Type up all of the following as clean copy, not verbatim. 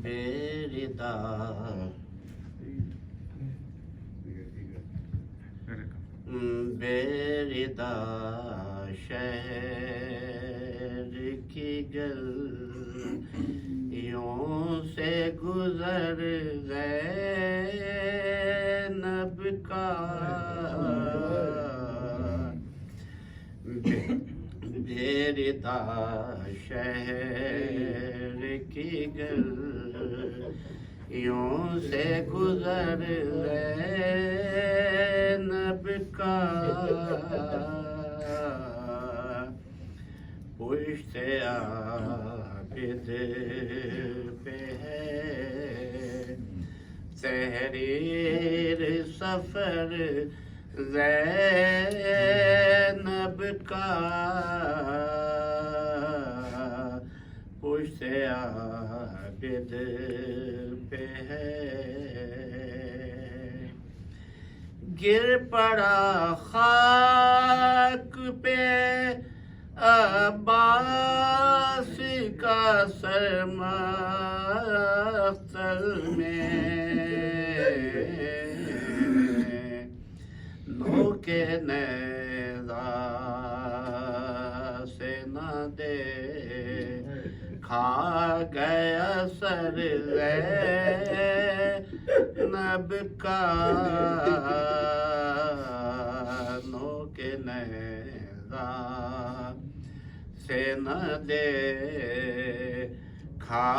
बेरिदा बेरिदा शहर की गलियों से गुजर ज़ैनब का बेरिदा शहर की गलियों से गुजर ज़ैनब का पुश्ते आबिद पे है तहरीर सफर ज़ैनब का पुश्ते आबिद पे है गिर पड़ा खाक पे अब्बास का सर मख्तल में नोके नेज़ा से न दे खा गया सर ज़ैनब का नोके नेज़ा से न दे खा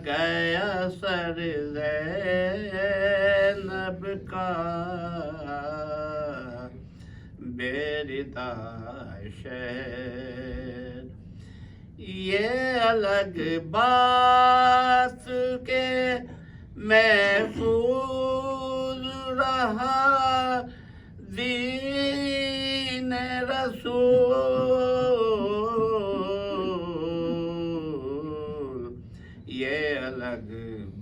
गया सर ज़ैनब का बेरिदा शहर ये अलग बात के महफूज रहा दीन रसूल ये अलग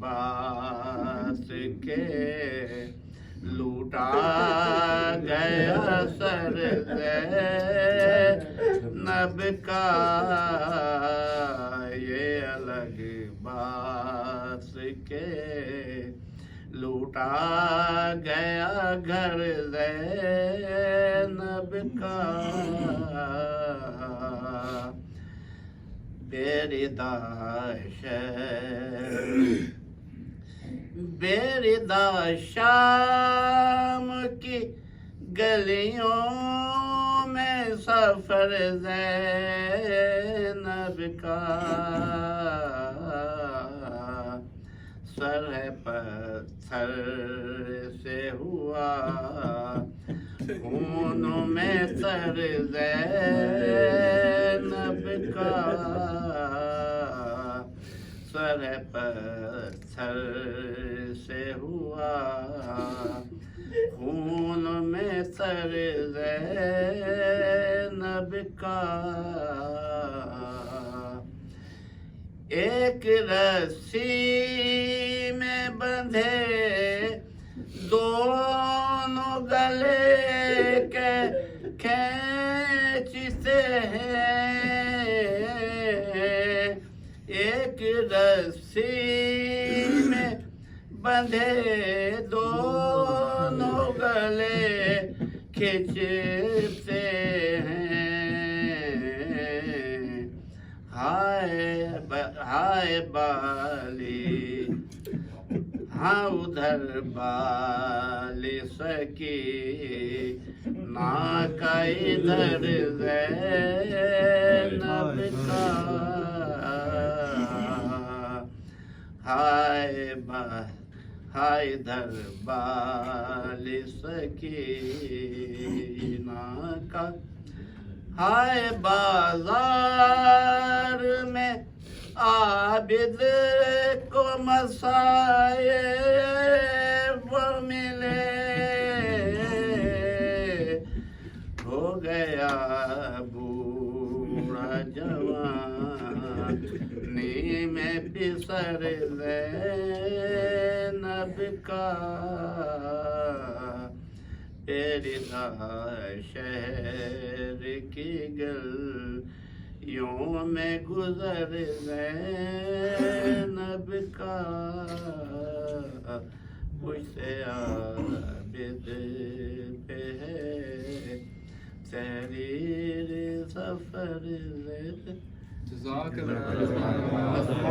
बात के लूटा गया सर ज़ैनब का ये अलग बात के लूटा गया घर ज़ैनब का बेरिदा बेरिदा शाम की गलियों में सफर ज़ैनब का सर पत्थर से हुआ खून में सर ज़ैनब का सर पत्थर से हुआ खून में सर ज़ैनब का एक रस्सी में बंधे दोनों गले के खींचते हैं एक रस्सी में बंधे दोनों गले खींचते हैं हाय बाली हाँ उधर बाली सकी ना का इधर ज़ैनब का हाय इधर बाली सकीना का हाय बाजार में आबिद को मसाए वो मिले हो गया बूढ़ा जवान नी में बिसर ज़ैनब का तेरी शहर की गल یوں میں گزر زینب کا مجھ سے عابد پہ ہے تحریر سفر جزاک اللہ